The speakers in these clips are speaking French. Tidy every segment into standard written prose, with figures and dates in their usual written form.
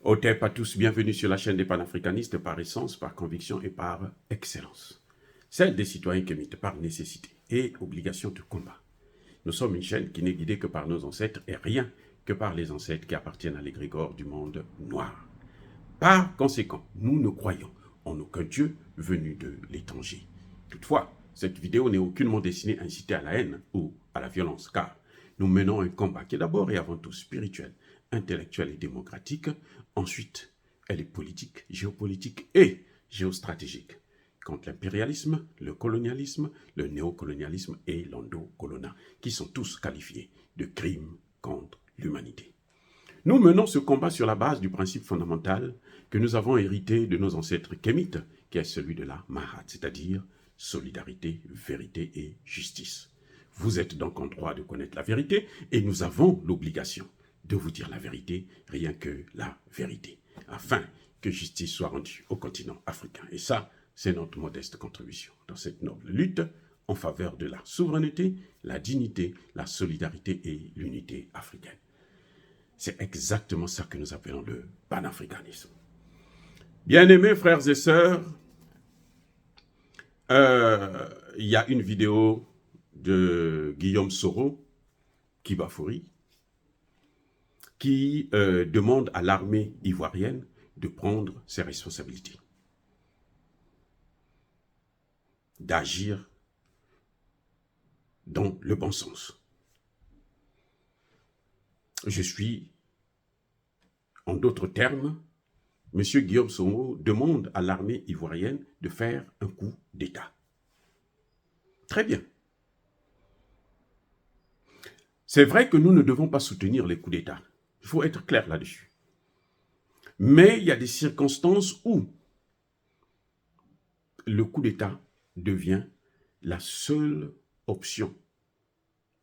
Otep à tous, bienvenue sur la chaîne des panafricanistes par essence, par conviction et par excellence. Celle des citoyens kémites par nécessité et obligation de combat. Nous sommes une chaîne qui n'est guidée que par nos ancêtres et rien que par les ancêtres qui appartiennent à l'égrégore du monde noir. Par conséquent, nous ne croyons en aucun Dieu venu de l'étranger. Toutefois, cette vidéo n'est aucunement destinée à inciter à la haine ou à la violence, car nous menons un combat qui est d'abord et avant tout spirituel, intellectuel et démocratique. Ensuite, elle est politique, géopolitique et géostratégique contre l'impérialisme, le colonialisme, le néocolonialisme et l'endocolonat, qui sont tous qualifiés de crimes contre l'humanité. Nous menons ce combat sur la base du principe fondamental que nous avons hérité de nos ancêtres kémites, qui est celui de la Mahat, c'est-à-dire solidarité, vérité et justice. Vous êtes donc en droit de connaître la vérité et nous avons l'obligation de vous dire la vérité, rien que la vérité, afin que justice soit rendue au continent africain. Et ça, c'est notre modeste contribution dans cette noble lutte en faveur de la souveraineté, la dignité, la solidarité et l'unité africaine. C'est exactement ça que nous appelons le panafricanisme. Bien-aimés frères et sœurs, il y a une vidéo de Guillaume Soro, Kibafouri, qui demande à l'armée ivoirienne de prendre ses responsabilités, d'agir dans le bon sens. Je suis, en d'autres termes, M. Guillaume Soro demande à l'armée ivoirienne de faire un coup d'État. Très bien. C'est vrai que nous ne devons pas soutenir les coups d'État. Il faut être clair là-dessus. Mais il y a des circonstances où le coup d'État devient la seule option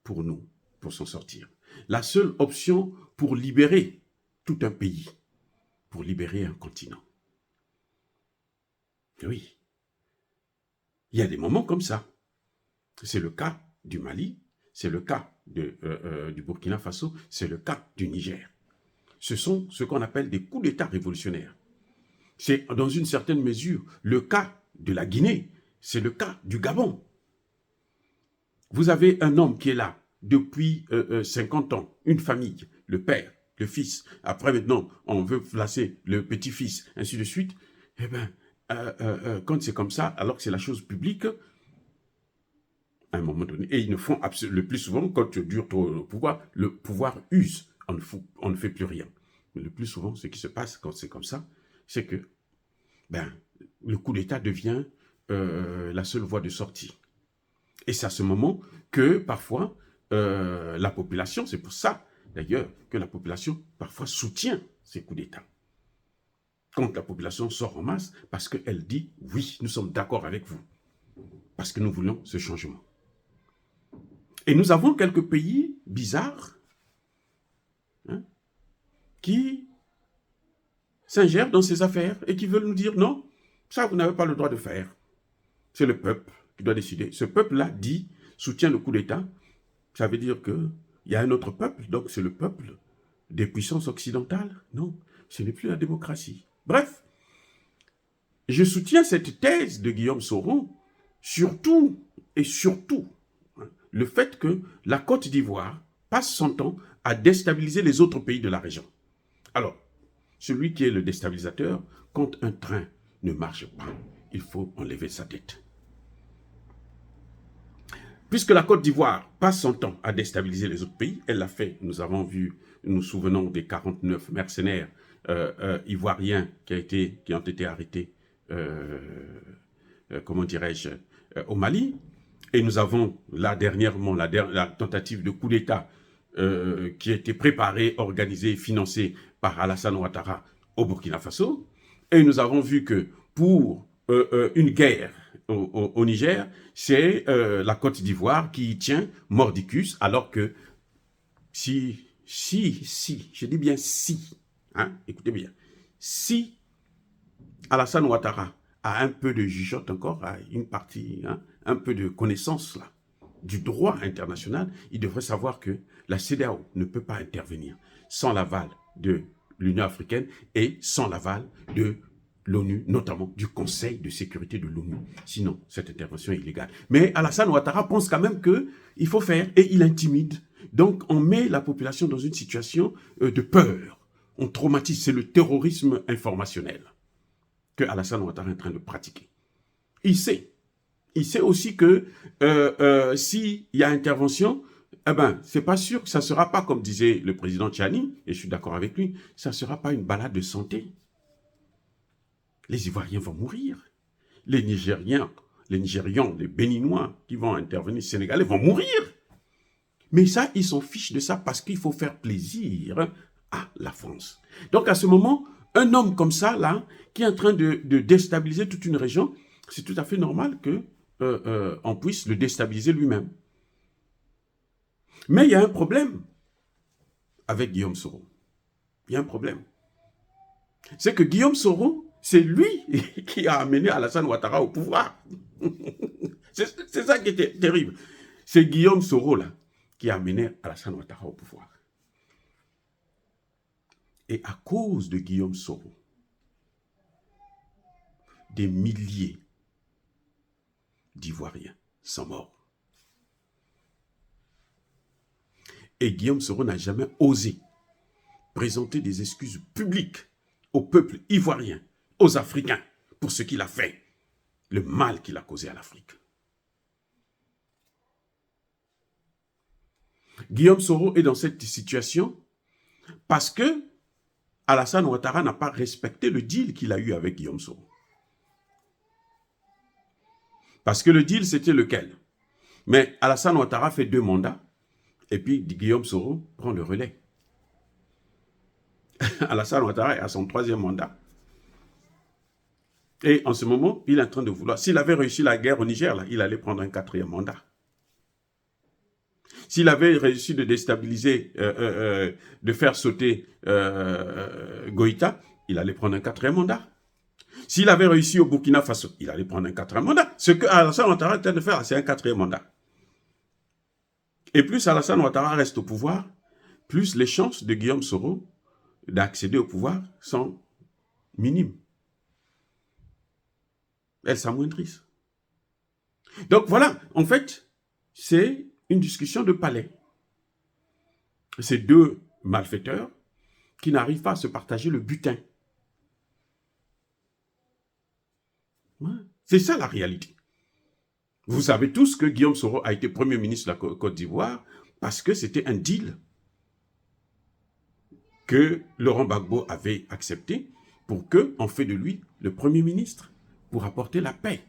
pour nous, pour s'en sortir. La seule option pour libérer tout un pays, pour libérer un continent. Oui. Il y a des moments comme ça. C'est le cas du Mali, c'est le cas du Burkina Faso, c'est le cas du Niger. Ce sont ce qu'on appelle des coups d'État révolutionnaires. C'est dans une certaine mesure le cas de la Guinée, c'est le cas du Gabon. Vous avez un homme qui est là depuis 50 ans, une famille, le père, le fils. Après maintenant, on veut placer le petit-fils, ainsi de suite. Eh bien, quand c'est comme ça, alors que c'est la chose publique, à un moment donné, et ils ne font le plus souvent, quand tu dures trop le pouvoir use, on ne fait plus rien. Mais le plus souvent, ce qui se passe quand c'est comme ça, c'est que le coup d'État devient la seule voie de sortie. Et c'est à ce moment que, parfois, la population, c'est pour ça, d'ailleurs, que la population, parfois, soutient ces coups d'État. Quand la population sort en masse, parce qu'elle dit, oui, nous sommes d'accord avec vous, parce que nous voulons ce changement. Et nous avons quelques pays bizarres qui s'ingèrent dans ces affaires et qui veulent nous dire, non, ça, vous n'avez pas le droit de faire. C'est le peuple qui doit décider. Ce peuple-là dit, soutient le coup d'État. Ça veut dire qu'il y a un autre peuple, donc c'est le peuple des puissances occidentales. Non, ce n'est plus la démocratie. Bref, je soutiens cette thèse de Guillaume Soro, surtout et surtout le fait que la Côte d'Ivoire passe son temps à déstabiliser les autres pays de la région. Alors, celui qui est le déstabilisateur, quand un train ne marche pas, il faut enlever sa tête. Puisque la Côte d'Ivoire passe son temps à déstabiliser les autres pays, elle l'a fait, nous avons vu, nous nous souvenons des 49 mercenaires ivoiriens qui ont été arrêtés, comment dirais-je, au Mali. Et nous avons là dernièrement la tentative de coup d'État qui a été préparée, organisée, financée par Alassane Ouattara au Burkina Faso. Et nous avons vu que pour une guerre au Niger, c'est la Côte d'Ivoire qui y tient mordicus, alors que si, je dis bien si, écoutez bien, si Alassane Ouattara a un peu de jugeote encore, a une partie, un peu de connaissance là, du droit international, il devrait savoir que la CEDEAO ne peut pas intervenir sans l'aval de l'Union africaine et sans l'aval de l'ONU, notamment du Conseil de sécurité de l'ONU. Sinon, cette intervention est illégale. Mais Alassane Ouattara pense quand même qu'il faut faire et il intimide. Donc, on met la population dans une situation de peur. On traumatise. C'est le terrorisme informationnel que Alassane Ouattara est en train de pratiquer. Il sait. Il sait aussi que s'il y a intervention, eh ben, c'est pas sûr que ça ne sera pas, comme disait le président Tchani, et je suis d'accord avec lui, ça ne sera pas une balade de santé. Les Ivoiriens vont mourir. Les Nigérians, les Béninois qui vont intervenir, les Sénégalais vont mourir. Mais ça, ils s'en fichent de ça parce qu'il faut faire plaisir à la France. Donc à ce moment, un homme comme ça, là, qui est en train de déstabiliser toute une région, c'est tout à fait normal qu'on puisse le déstabiliser lui-même. Mais il y a un problème avec Guillaume Soro. Il y a un problème. C'est que Guillaume Soro, c'est lui qui a amené Alassane Ouattara au pouvoir. C'est ça qui était terrible. C'est Guillaume Soro, là, qui a amené Alassane Ouattara au pouvoir. Et à cause de Guillaume Soro, des milliers d'Ivoiriens sont morts. Et Guillaume Soro n'a jamais osé présenter des excuses publiques au peuple ivoirien, aux Africains, pour ce qu'il a fait, le mal qu'il a causé à l'Afrique. Guillaume Soro est dans cette situation parce que Alassane Ouattara n'a pas respecté le deal qu'il a eu avec Guillaume Soro. Parce que le deal, c'était lequel? Mais Alassane Ouattara fait 2 mandats, et puis Guillaume Soro prend le relais. Alassane Ouattara est à son 3e mandat. Et en ce moment, il est en train de vouloir... S'il avait réussi la guerre au Niger, là, il allait prendre un 4e mandat. S'il avait réussi de déstabiliser, de faire sauter Goïta, il allait prendre un 4e mandat. S'il avait réussi au Burkina Faso, il allait prendre un 4e mandat. Ce que Alassane Ouattara est en train de faire, c'est un 4e mandat. Et plus Alassane Ouattara reste au pouvoir, plus les chances de Guillaume Soro d'accéder au pouvoir sont minimes. Elles s'amoindrissent. Donc voilà, en fait, c'est une discussion de palais. C'est 2 malfaiteurs qui n'arrivent pas à se partager le butin. C'est ça la réalité. Vous savez tous que Guillaume Soro a été Premier ministre de la Côte d'Ivoire parce que c'était un deal que Laurent Gbagbo avait accepté pour qu'on fait de lui le Premier ministre pour apporter la paix.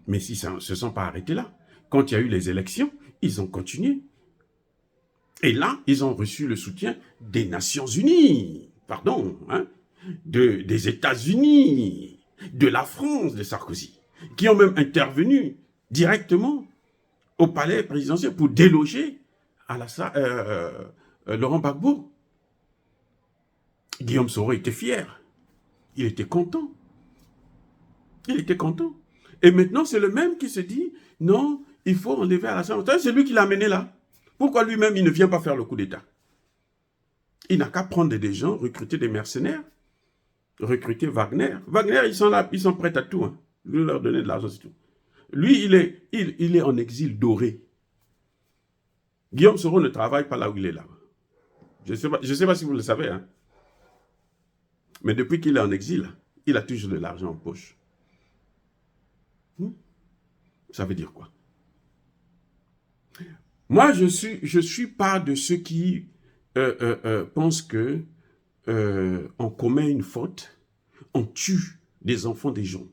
Mais si ça ne se sont pas arrêtés là, quand il y a eu les élections, ils ont continué. Et là, ils ont reçu le soutien des Nations Unies, pardon, hein, des États-Unis, de la France, de Sarkozy, qui ont même intervenu directement au palais présidentiel pour déloger Laurent Gbagbo. Guillaume Soro était fier. Il était content. Il était content. Et maintenant, c'est le même qui se dit, non, il faut enlever Alassane Ouattara. C'est lui qui l'a amené là. Pourquoi lui-même, il ne vient pas faire le coup d'État? Il n'a qu'à prendre des gens, recruter des mercenaires, recruter Wagner. Wagner, ils sont là, ils sont prêts à tout. Hein. Je vais leur donner de l'argent, c'est tout. Lui, il est en exil doré. Guillaume Soro ne travaille pas là où il est là. Je ne sais pas si vous le savez. Hein. Mais depuis qu'il est en exil, il a toujours de l'argent en poche. Ça veut dire quoi? Moi, je suis pas de ceux qui pensent que on commet une faute, on tue des enfants des gens,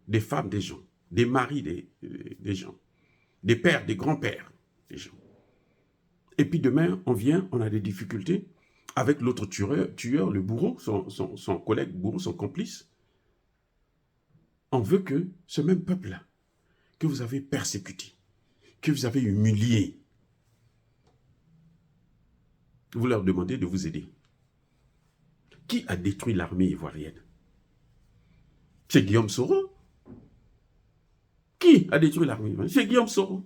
des femmes des gens, des maris des gens, des pères, des grands-pères des gens. Et puis demain, on vient, on a des difficultés avec l'autre tueur, le bourreau, son collègue bourreau, son complice. On veut que ce même peuple-là, que vous avez persécuté, que vous avez humilié, vous leur demandez de vous aider. Qui a détruit l'armée ivoirienne? C'est Guillaume Soro. Qui a détruit l'armée ivoirienne? C'est Guillaume Soro.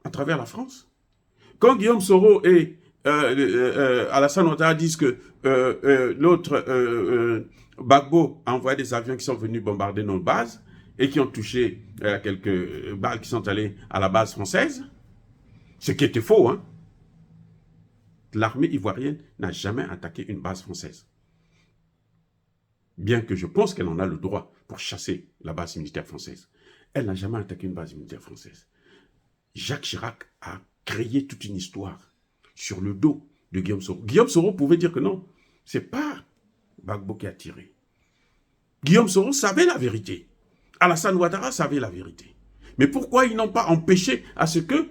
À travers la France. Quand Guillaume Soro est Alassane Ouattara dise que l'autre, Gbagbo, a envoyé des avions qui sont venus bombarder nos bases et qui ont touché quelques balles qui sont allées à la base française. Ce qui était faux, hein. L'armée ivoirienne n'a jamais attaqué une base française. Bien que je pense qu'elle en a le droit pour chasser la base militaire française. Elle n'a jamais attaqué une base militaire française. Jacques Chirac a créé toute une histoire sur le dos de Guillaume Soro. Guillaume Soro pouvait dire que non, c'est pas Gbagbo qui a tiré. Guillaume Soro savait la vérité. Alassane Ouattara savait la vérité. Mais pourquoi ils n'ont pas empêché à ce que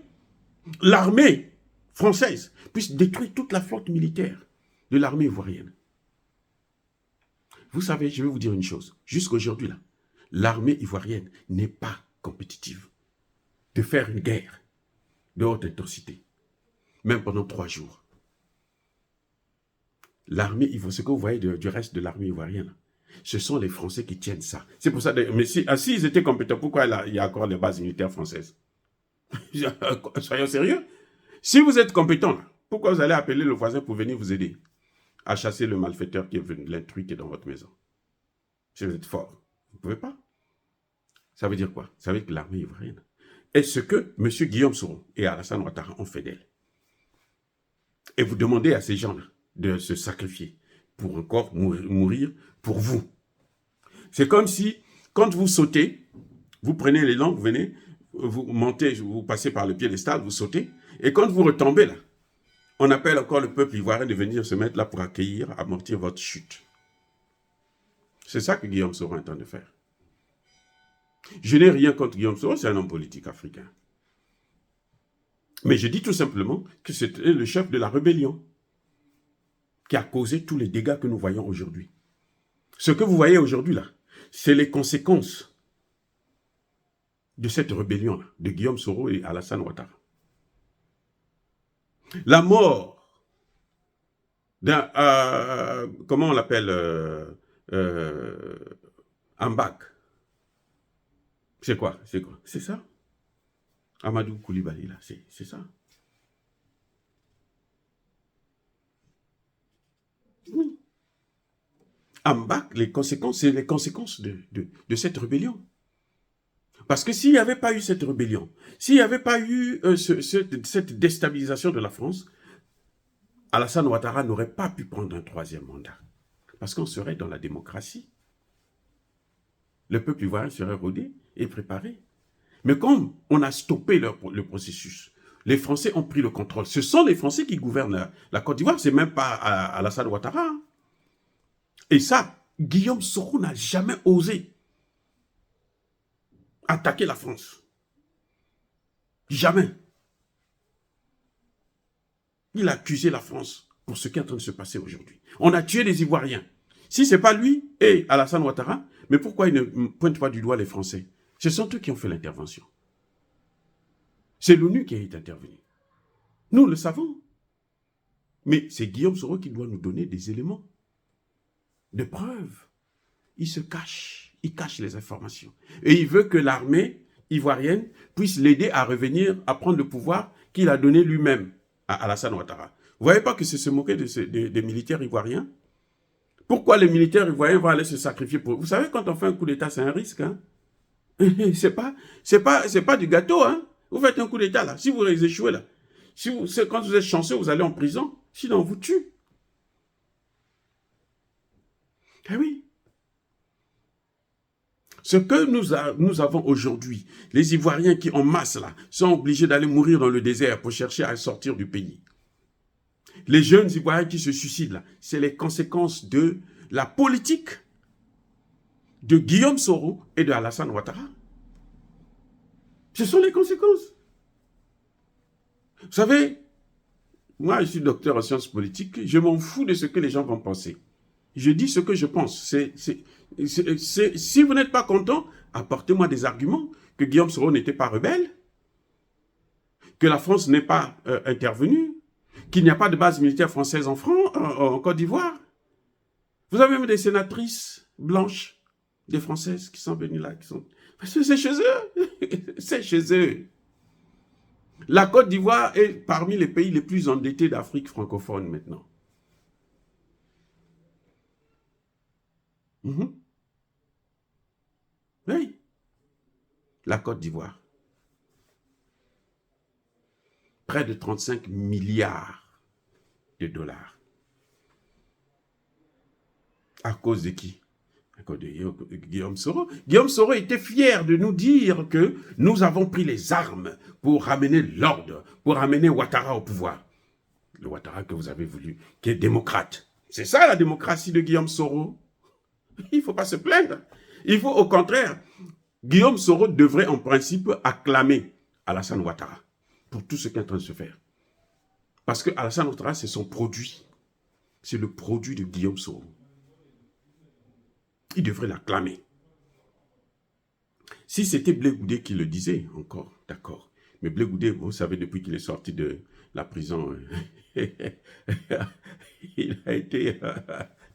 l'armée française puisse détruire toute la flotte militaire de l'armée ivoirienne? Vous savez, je vais vous dire une chose. Jusqu'aujourd'hui, là, l'armée ivoirienne n'est pas compétitive de faire une guerre de haute intensité, même pendant 3 jours. L'armée ivoirienne, ce que vous voyez du reste de l'armée ivoirienne, là, ce sont les Français qui tiennent ça. C'est pour ça, mais s'ils étaient compétents, pourquoi il y a encore les bases militaires françaises? Soyons sérieux. Si vous êtes compétent, là, pourquoi vous allez appeler le voisin pour venir vous aider à chasser le malfaiteur qui est venu, l'intrus qui est dans votre maison? Si vous êtes fort, vous ne pouvez pas. Ça veut dire quoi? Ça veut dire que l'armée ivoirienne est ce que M. Guillaume Soro et Alassane Ouattara ont fait d'elle. Et vous demandez à ces gens-là de se sacrifier pour encore mourir pour vous. C'est comme si, quand vous sautez, vous prenez l'élan, vous venez, vous montez, vous passez par le piédestal, vous sautez, et quand vous retombez là, on appelle encore le peuple ivoirien de venir se mettre là pour accueillir, amortir votre chute. C'est ça que Guillaume Soro est en train de faire. Je n'ai rien contre Guillaume Soro, c'est un homme politique africain. Mais je dis tout simplement que c'était le chef de la rébellion qui a causé tous les dégâts que nous voyons aujourd'hui. Ce que vous voyez aujourd'hui là, c'est les conséquences de cette rébellion-là, de Guillaume Soro et Alassane Ouattara. La mort d'un, comment on l'appelle, Ambak. C'est quoi? C'est quoi? C'est ça. Amadou Koulibaly, là, c'est ça. Oui. Ambak, les conséquences, c'est les conséquences de cette rébellion. Parce que s'il n'y avait pas eu cette rébellion, s'il n'y avait pas eu cette déstabilisation de la France, Alassane Ouattara n'aurait pas pu prendre un 3e mandat. Parce qu'on serait dans la démocratie. Le peuple ivoirien serait rodé et préparé. Mais comme on a stoppé le processus, les Français ont pris le contrôle. Ce sont les Français qui gouvernent la Côte d'Ivoire, c'est même pas Alassane Ouattara. Et ça, Guillaume Soro n'a jamais osé attaquer la France. Jamais. Il a accusé la France pour ce qui est en train de se passer aujourd'hui. On a tué les Ivoiriens. Si ce n'est pas lui et Alassane Ouattara, mais pourquoi il ne pointe pas du doigt les Français? Ce sont eux qui ont fait l'intervention. C'est l'ONU qui est intervenue. Nous le savons. Mais c'est Guillaume Soro qui doit nous donner des éléments de preuves. Il se cache. Il cache les informations. Et il veut que l'armée ivoirienne puisse l'aider à revenir, à prendre le pouvoir qu'il a donné lui-même à Alassane Ouattara. Vous ne voyez pas que c'est se moquer des militaires ivoiriens? Pourquoi les militaires ivoiriens vont aller se sacrifier pour... Vous savez, quand on fait un coup d'État, c'est un risque. Hein? C'est pas du gâteau. Hein? Vous faites un coup d'État, là. Si vous échouez, là, quand vous êtes chanceux, vous allez en prison. Sinon, on vous tue. Eh oui. Ce que nous avons aujourd'hui, les Ivoiriens qui en masse là, sont obligés d'aller mourir dans le désert pour chercher à sortir du pays. Les jeunes Ivoiriens qui se suicident là, c'est les conséquences de la politique de Guillaume Soro et de Alassane Ouattara. Ce sont les conséquences. Vous savez, moi je suis docteur en sciences politiques, je m'en fous de ce que les gens vont penser. Je dis ce que je pense. Si vous n'êtes pas content, apportez-moi des arguments que Guillaume Soro n'était pas rebelle, que la France n'est pas intervenue, qu'il n'y a pas de base militaire française en Côte d'Ivoire. Vous avez même des sénatrices blanches, des Françaises qui sont venues là, qui sont... Parce que c'est chez eux. C'est chez eux. La Côte d'Ivoire est parmi les pays les plus endettés d'Afrique francophone maintenant. Oui, la Côte d'Ivoire. Près de 35 milliards de dollars. À cause de qui? À cause de Guillaume Soro. Guillaume Soro était fier de nous dire que nous avons pris les armes pour ramener l'ordre, pour ramener Ouattara au pouvoir. Le Ouattara que vous avez voulu, qui est démocrate. C'est ça la démocratie de Guillaume Soro. Il ne faut pas se plaindre. Il faut au contraire, Guillaume Soro devrait en principe acclamer Alassane Ouattara pour tout ce qui est en train de se faire. Parce que Alassane Ouattara, c'est son produit. C'est le produit de Guillaume Soro. Il devrait l'acclamer. Si c'était Blé Goudé qui le disait, encore, d'accord. Mais Blé Goudé, vous savez, depuis qu'il est sorti de la prison, il a été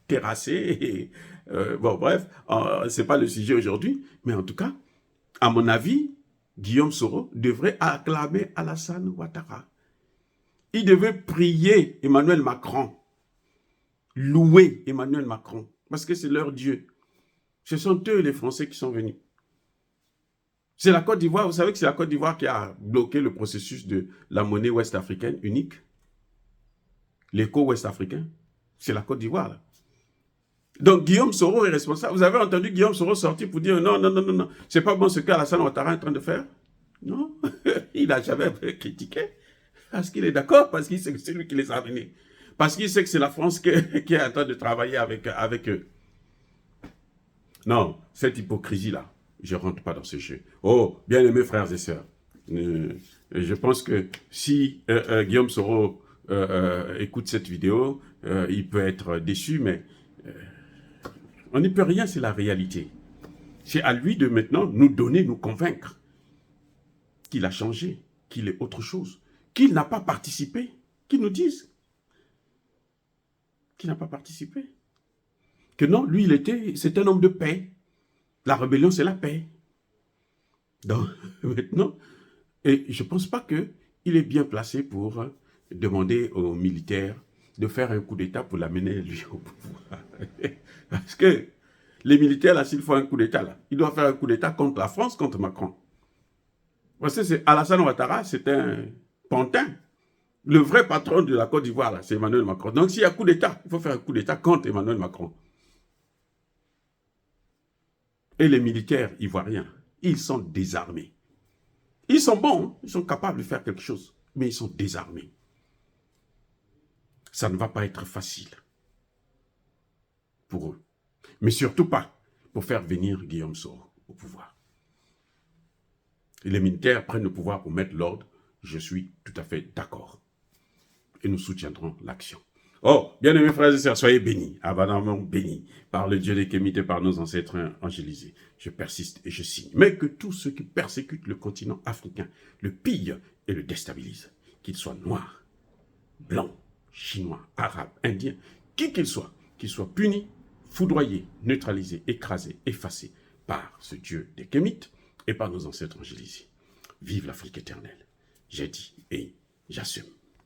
terrassé. Bon, bref, ce n'est pas le sujet aujourd'hui. Mais en tout cas, à mon avis, Guillaume Soro devrait acclamer Alassane Ouattara. Il devait prier Emmanuel Macron, louer Emmanuel Macron, parce que c'est leur Dieu. Ce sont eux, les Français, qui sont venus. C'est la Côte d'Ivoire, vous savez que c'est la Côte d'Ivoire qui a bloqué le processus de la monnaie ouest-africaine unique. L'éco ouest-africain, c'est la Côte d'Ivoire. Donc Guillaume Soro est responsable. Vous avez entendu Guillaume Soro sortir pour dire non, non, non, non, non, c'est pas bon ce qu'Alassane Ouattara est en train de faire? Non, il n'a jamais critiqué. Parce qu'il est d'accord, parce qu'il sait que c'est lui qui les a amenés. Parce qu'il sait que c'est la France qui est en train de travailler avec eux. Non, cette hypocrisie-là, je ne rentre pas dans ce jeu. Oh, bien-aimés frères et sœurs, je pense que si Guillaume Soro écoute cette vidéo, il peut être déçu, mais on n'y peut rien, c'est la réalité. C'est à lui de maintenant nous donner, nous convaincre qu'il a changé, qu'il est autre chose, qu'il n'a pas participé, qu'il nous dise qu'il n'a pas participé. Que non, lui, c'est un homme de paix. La rébellion, c'est la paix. Donc, maintenant, et je ne pense pas qu'il est bien placé pour demander aux militaires de faire un coup d'État pour l'amener, lui, au pouvoir. Parce que les militaires, là, s'il faut un coup d'État, là, ils doivent faire un coup d'État contre la France, contre Macron. Parce que Alassane Ouattara, c'est un pantin. Le vrai patron de la Côte d'Ivoire, c'est Emmanuel Macron. Donc, s'il y a coup d'État, il faut faire un coup d'État contre Emmanuel Macron. Et les militaires ivoiriens, ils sont désarmés. Ils sont bons, ils sont capables de faire quelque chose, mais ils sont désarmés. Ça ne va pas être facile pour eux. Mais surtout pas pour faire venir Guillaume Soro au pouvoir. Et les militaires prennent le pouvoir pour mettre l'ordre. Je suis tout à fait d'accord. Et nous soutiendrons l'action. Oh, bien-aimés frères et sœurs, soyez bénis, abondamment bénis, par le Dieu des Kémites et par nos ancêtres angélisés. Je persiste et je signe. Mais que tous ceux qui persécutent le continent africain le pillent et le déstabilisent, qu'ils soient noirs, blancs, chinois, arabes, indiens, qui qu'ils soient punis, foudroyés, neutralisés, écrasés, effacés par ce Dieu des Kémites et par nos ancêtres angélisés. Vive l'Afrique éternelle. J'ai dit et j'assume.